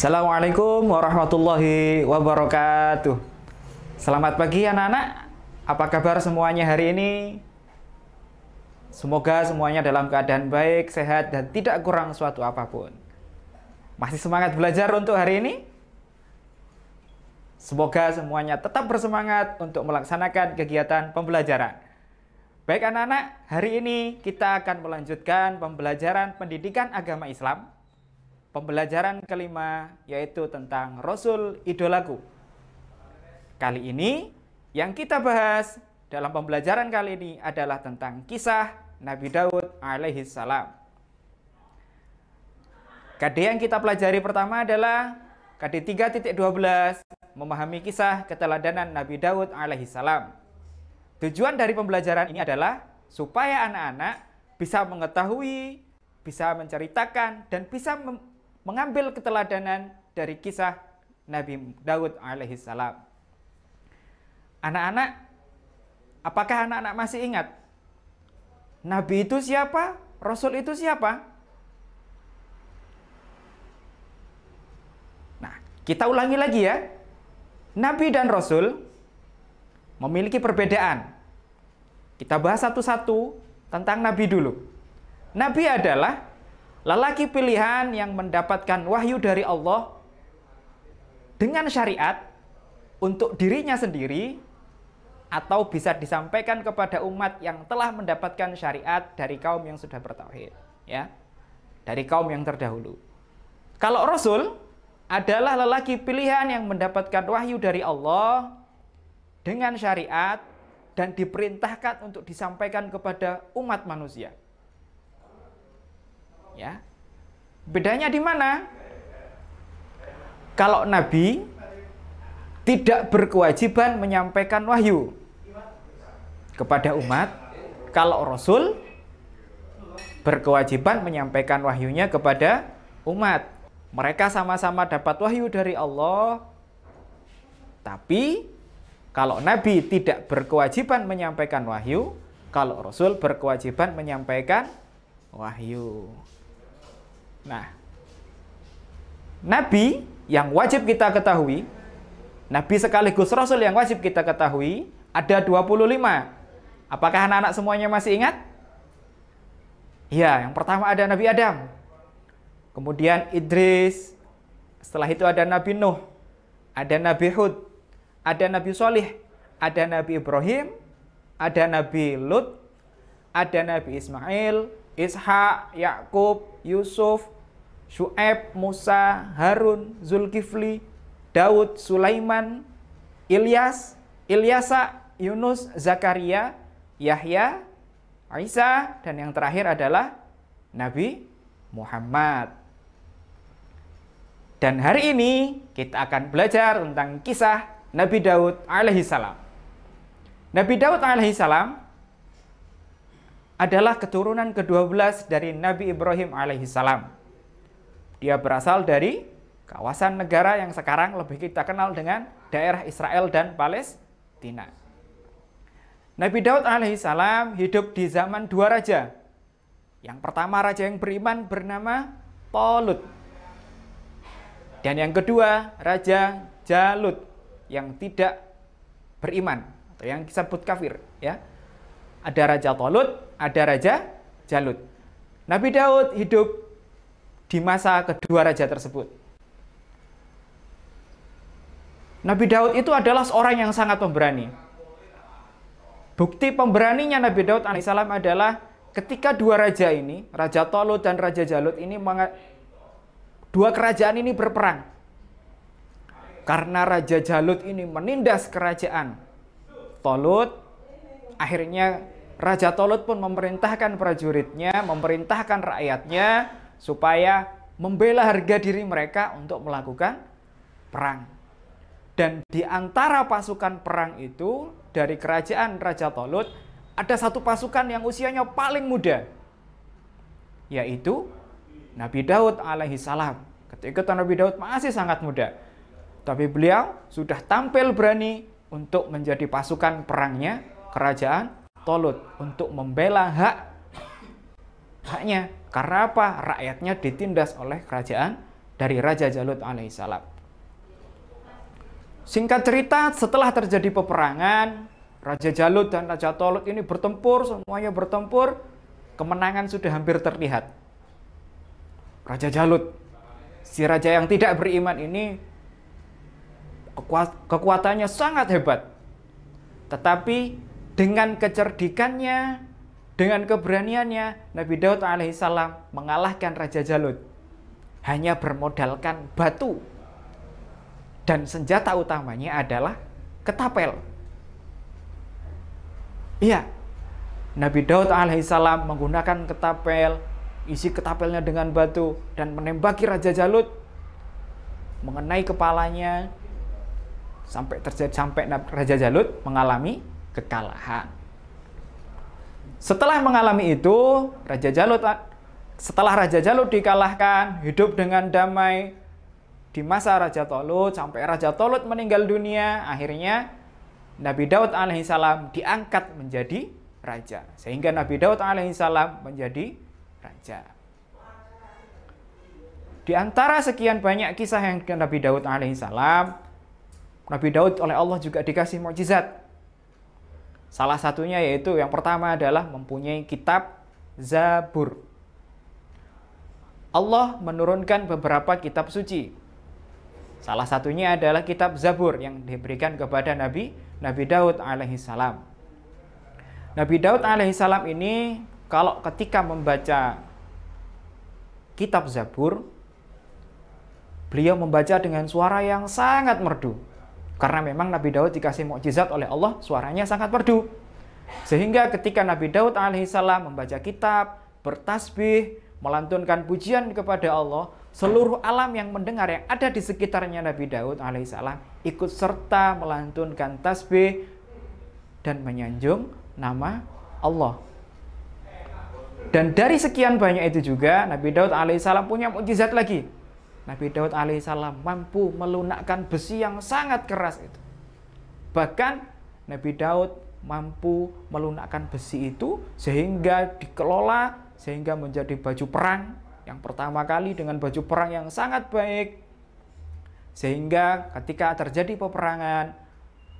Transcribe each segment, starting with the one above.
Assalamualaikum warahmatullahi wabarakatuh. Selamat pagi anak-anak. Apa kabar semuanya hari ini? Semoga semuanya dalam keadaan baik, sehat, dan tidak kurang suatu apapun. Masih semangat belajar untuk hari ini? Semoga semuanya tetap bersemangat untuk melaksanakan kegiatan pembelajaran. Baik anak-anak, hari ini kita akan melanjutkan pembelajaran pendidikan agama Islam. Pembelajaran kelima yaitu tentang Rasul Idolaku. Kali ini yang kita bahas dalam pembelajaran kali ini adalah tentang kisah Nabi Daud alaihi salam. KD yang kita pelajari pertama adalah KD 3.12, memahami kisah keteladanan Nabi Daud alaihi salam. Tujuan dari pembelajaran ini adalah supaya anak-anak bisa mengetahui, bisa menceritakan, dan bisa mengambil keteladanan dari kisah Nabi Daud alaihi salam. Anak-anak, apakah anak-anak masih ingat? Nabi itu siapa? Rasul itu siapa? Nah, kita ulangi lagi ya. Nabi dan Rasul memiliki perbedaan. Kita bahas satu-satu tentang Nabi dulu. Nabi adalah lelaki pilihan yang mendapatkan wahyu dari Allah dengan syariat untuk dirinya sendiri atau bisa disampaikan kepada umat yang telah mendapatkan syariat dari kaum yang sudah bertauhid, ya. Dari kaum yang terdahulu. Kalau Rasul adalah lelaki pilihan yang mendapatkan wahyu dari Allah dengan syariat dan diperintahkan untuk disampaikan kepada umat manusia. Ya. Bedanya di mana? Kalau Nabi tidak berkewajiban menyampaikan wahyu kepada umat, kalau Rasul berkewajiban menyampaikan wahyunya kepada umat. Mereka sama-sama dapat wahyu dari Allah, tapi kalau Nabi tidak berkewajiban menyampaikan wahyu, kalau Rasul berkewajiban menyampaikan wahyu. Nah, Nabi yang wajib kita ketahui, Nabi sekaligus Rasul yang wajib kita ketahui, ada 25. Apakah anak-anak semuanya masih ingat? Ya, yang pertama ada Nabi Adam. Kemudian Idris. Setelah itu ada Nabi Nuh. Ada Nabi Hud. Ada Nabi Shalih. Ada Nabi Ibrahim. Ada Nabi Lut. Ada Nabi Ismail, Ishak, Yakub, Yusuf, Syu'aib, Musa, Harun, Zulkifli, Daud, Sulaiman, Ilyas, Ilyasa, Yunus, Zakaria, Yahya, Isa, dan yang terakhir adalah Nabi Muhammad. Dan hari ini kita akan belajar tentang kisah Nabi Daud alaihi salam. Nabi Daud alaihi salam adalah keturunan ke-12 dari Nabi Ibrahim alaihissalam. Dia berasal dari kawasan negara yang sekarang lebih kita kenal dengan daerah Israel dan Palestina. Nabi Daud alaihissalam hidup di zaman dua raja. Yang pertama raja yang beriman bernama Talut. Dan yang kedua raja Jalut yang tidak beriman atau yang disebut kafir, ya. Ada Raja Talut, ada Raja Jalut. Nabi Daud hidup di masa kedua raja tersebut. Nabi Daud itu adalah seorang yang sangat pemberani. Bukti pemberaninya Nabi Daud alaihissalam adalah ketika dua raja ini, Raja Talut dan Raja Jalut ini, dua kerajaan ini berperang. Karena Raja Jalut ini menindas kerajaan Talut, akhirnya Raja Talut pun memerintahkan prajuritnya, memerintahkan rakyatnya supaya membela harga diri mereka untuk melakukan perang. Dan di antara pasukan perang itu, dari kerajaan Raja Talut, ada satu pasukan yang usianya paling muda, yaitu Nabi Daud alaihissalam. Ketika itu Nabi Daud masih sangat muda, tapi beliau sudah tampil berani untuk menjadi pasukan perangnya kerajaan Talut untuk membela haknya. Karena apa? Rakyatnya ditindas oleh kerajaan dari Raja Jalut alaihissalam. Singkat cerita, setelah terjadi peperangan, Raja Jalut dan Raja Talut ini bertempur, semuanya bertempur, kemenangan sudah hampir terlihat. Raja Jalut, si raja yang tidak beriman ini, kekuatannya sangat hebat. Tetapi dengan kecerdikannya, dengan keberaniannya, Nabi Daud alaihissalam mengalahkan Raja Jalut. Hanya bermodalkan batu. Dan senjata utamanya adalah ketapel. Iya, Nabi Daud alaihissalam menggunakan ketapel, isi ketapelnya dengan batu, dan menembaki Raja Jalut, mengenai kepalanya, sampai Raja Jalut mengalami kekalahan. Setelah mengalami itu, setelah Raja Jalut dikalahkan, hidup dengan damai di masa Raja Talut, sampai Raja Talut meninggal dunia, akhirnya Nabi Daud alaihissalam diangkat menjadi raja. Sehingga Nabi Daud alaihissalam menjadi raja. Di antara sekian banyak kisah yang Nabi Daud alaihissalam, Nabi Daud oleh Allah juga dikasih mukjizat. Salah satunya yaitu yang pertama adalah mempunyai kitab Zabur. Allah menurunkan beberapa kitab suci. Salah satunya adalah kitab Zabur yang diberikan kepada Nabi Daud alaihissalam. Nabi Daud alaihissalam ini kalau ketika membaca kitab Zabur, beliau membaca dengan suara yang sangat merdu. Karena memang Nabi Daud dikasih mukjizat oleh Allah, suaranya sangat merdu. Sehingga ketika Nabi Daud alaihissalam membaca kitab, bertasbih, melantunkan pujian kepada Allah, seluruh alam yang mendengar yang ada di sekitarnya Nabi Daud alaihissalam ikut serta melantunkan tasbih dan menyanjung nama Allah. Dan dari sekian banyak itu juga Nabi Daud alaihissalam punya mukjizat lagi. Nabi Daud alaihissalam mampu melunakkan besi yang sangat keras itu. Bahkan Nabi Daud mampu melunakkan besi itu sehingga dikelola, sehingga menjadi baju perang yang pertama kali dengan baju perang yang sangat baik. Sehingga ketika terjadi peperangan,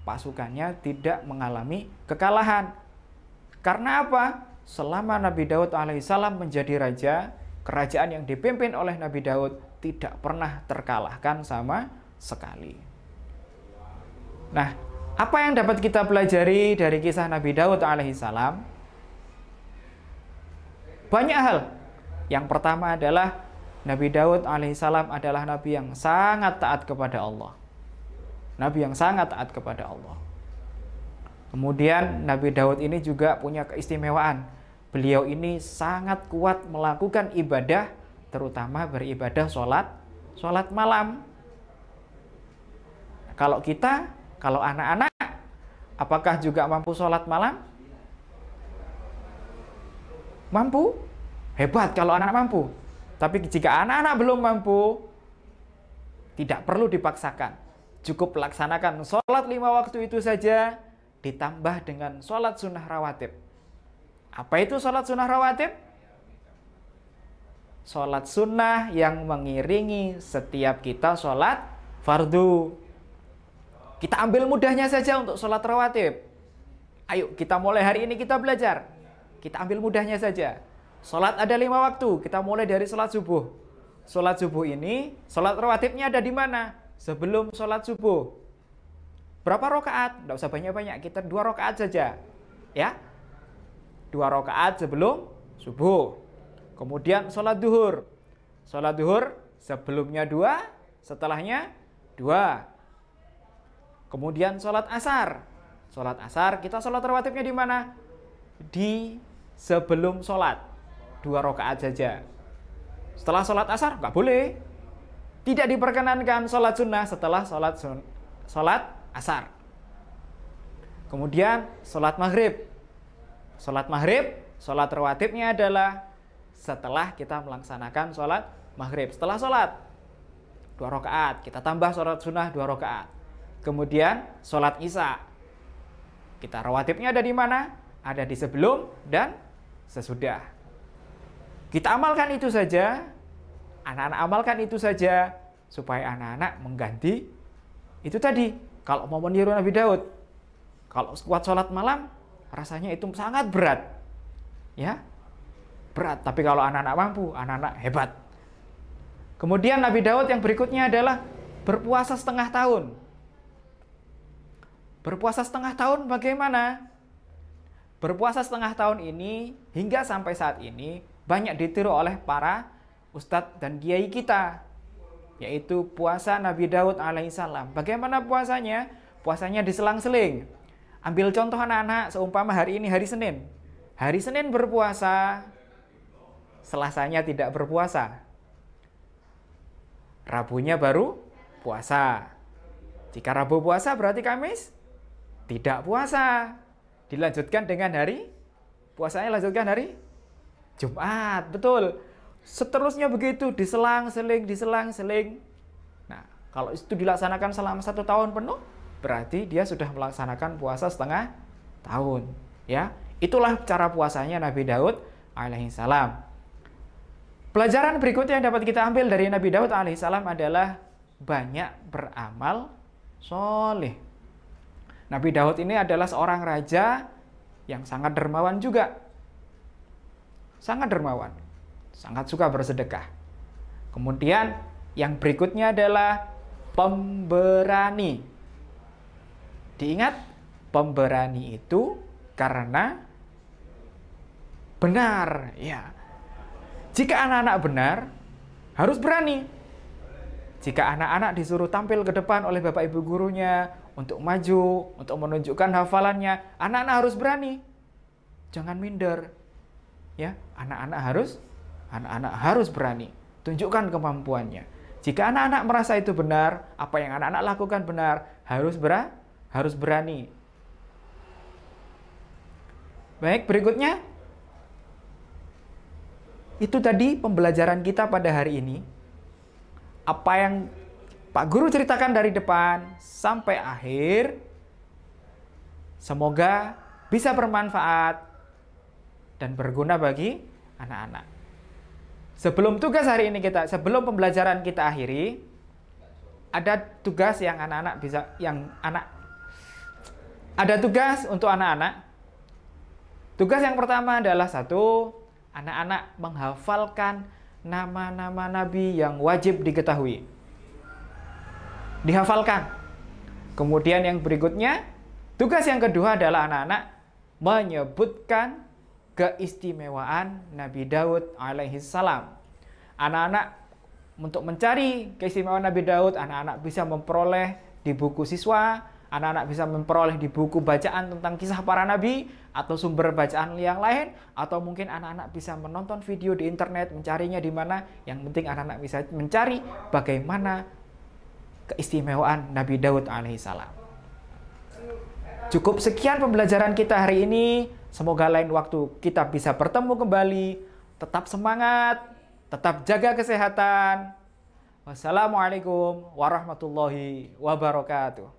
pasukannya tidak mengalami kekalahan. Karena apa? Selama Nabi Daud alaihissalam menjadi raja, kerajaan yang dipimpin oleh Nabi Daud tidak pernah terkalahkan sama sekali. Nah, apa yang dapat kita pelajari dari kisah Nabi Daud alaihissalam? Banyak hal. Yang pertama adalah Nabi Daud alaihissalam adalah nabi yang sangat taat kepada Allah. Nabi yang sangat taat kepada Allah. Kemudian Nabi Daud ini juga punya keistimewaan. Beliau ini sangat kuat melakukan ibadah, terutama beribadah sholat malam. Kalau kita, kalau anak-anak, apakah juga mampu sholat malam? Mampu? Hebat kalau anak mampu. Tapi jika anak-anak belum mampu, tidak perlu dipaksakan. Cukup laksanakan sholat 5 waktu itu saja, ditambah dengan sholat sunnah rawatib. Apa itu sholat sunnah rawatib? Sholat sunnah yang mengiringi setiap kita sholat fardu. Kita ambil mudahnya saja untuk sholat rawatib. Ayo kita mulai hari ini kita belajar. Kita ambil mudahnya saja. Sholat ada 5 waktu. Kita mulai dari sholat subuh. Sholat subuh ini, sholat rawatibnya ada di mana? Sebelum sholat subuh. Berapa rakaat? Tidak usah banyak-banyak. Kita 2 rakaat saja. Ya, 2 rakaat sebelum subuh. Kemudian sholat duhur. Sholat duhur sebelumnya 2, setelahnya 2. Kemudian sholat asar. Sholat asar, kita sholat rawatibnya di mana? Di sebelum sholat. 2 rakaat saja. Setelah sholat asar, nggak boleh. Tidak diperkenankan sholat sunnah setelah sholat asar. Kemudian sholat maghrib. Sholat maghrib, sholat rawatibnya adalah setelah kita melaksanakan sholat maghrib. Setelah sholat 2 rakaat, kita tambah sholat sunnah 2 rakaat. Kemudian sholat isya. Kita rawatibnya ada di mana? Ada di sebelum dan sesudah. Kita amalkan itu saja. Anak-anak amalkan itu saja supaya anak-anak mengganti itu tadi. Kalau mau meniru Nabi Daud, kalau kuat sholat malam, rasanya itu sangat berat. Ya, berat. Tapi kalau anak-anak mampu, anak-anak hebat. Kemudian Nabi Daud yang berikutnya adalah berpuasa setengah tahun. Berpuasa setengah tahun bagaimana? Berpuasa setengah tahun ini hingga sampai saat ini banyak ditiru oleh para ustadz dan kiai kita, yaitu puasa Nabi Daud alaihissalam. Bagaimana puasanya? Puasanya diselang-seling. Ambil contoh anak-anak, seumpama hari ini hari Senin. Hari Senin berpuasa, Selasanya tidak berpuasa. Rabunya baru puasa. Jika Rabu puasa berarti Kamis tidak puasa. Dilanjutkan dengan hari puasanya, lanjutkan hari Jumat. Betul. Seterusnya begitu, diselang-seling. Nah, kalau itu dilaksanakan selama 1 tahun penuh, berarti dia sudah melaksanakan puasa setengah tahun. Ya, itulah cara puasanya Nabi Daud alaihissalam. Pelajaran berikutnya yang dapat kita ambil dari Nabi Daud alaihissalam adalah banyak beramal soleh. Nabi Daud ini adalah seorang raja yang sangat dermawan juga. Sangat dermawan. Sangat suka bersedekah. Kemudian yang berikutnya adalah pemberani. Diingat, pemberani itu karena benar. Ya. Jika anak-anak benar, harus berani. Jika anak-anak disuruh tampil ke depan oleh bapak ibu gurunya untuk maju, untuk menunjukkan hafalannya, anak-anak harus berani. Jangan minder. Ya, anak-anak harus berani. Tunjukkan kemampuannya. Jika anak-anak merasa itu benar, apa yang anak-anak lakukan benar, harus berani. Baik, berikutnya. Itu tadi pembelajaran kita pada hari ini. Apa yang Pak Guru ceritakan dari depan sampai akhir, semoga bisa bermanfaat dan berguna bagi anak-anak. Sebelum pembelajaran kita akhiri, ada tugas yang ada tugas untuk anak-anak. Tugas yang pertama adalah anak-anak menghafalkan nama-nama nabi yang wajib diketahui. Dihafalkan. Kemudian yang berikutnya, tugas yang kedua adalah anak-anak menyebutkan keistimewaan Nabi Daud alaihissalam. Anak-anak untuk mencari keistimewaan Nabi Daud, anak-anak bisa memperoleh di buku siswa, anak-anak bisa memperoleh di buku bacaan tentang kisah para nabi, atau sumber bacaan yang lain, atau mungkin anak-anak bisa menonton video di internet, mencarinya di mana. Yang penting anak-anak bisa mencari bagaimana keistimewaan Nabi Daud alaihissalam. Cukup sekian pembelajaran kita hari ini. Semoga lain waktu kita bisa bertemu kembali. Tetap semangat, tetap jaga kesehatan. Wassalamualaikum warahmatullahi wabarakatuh.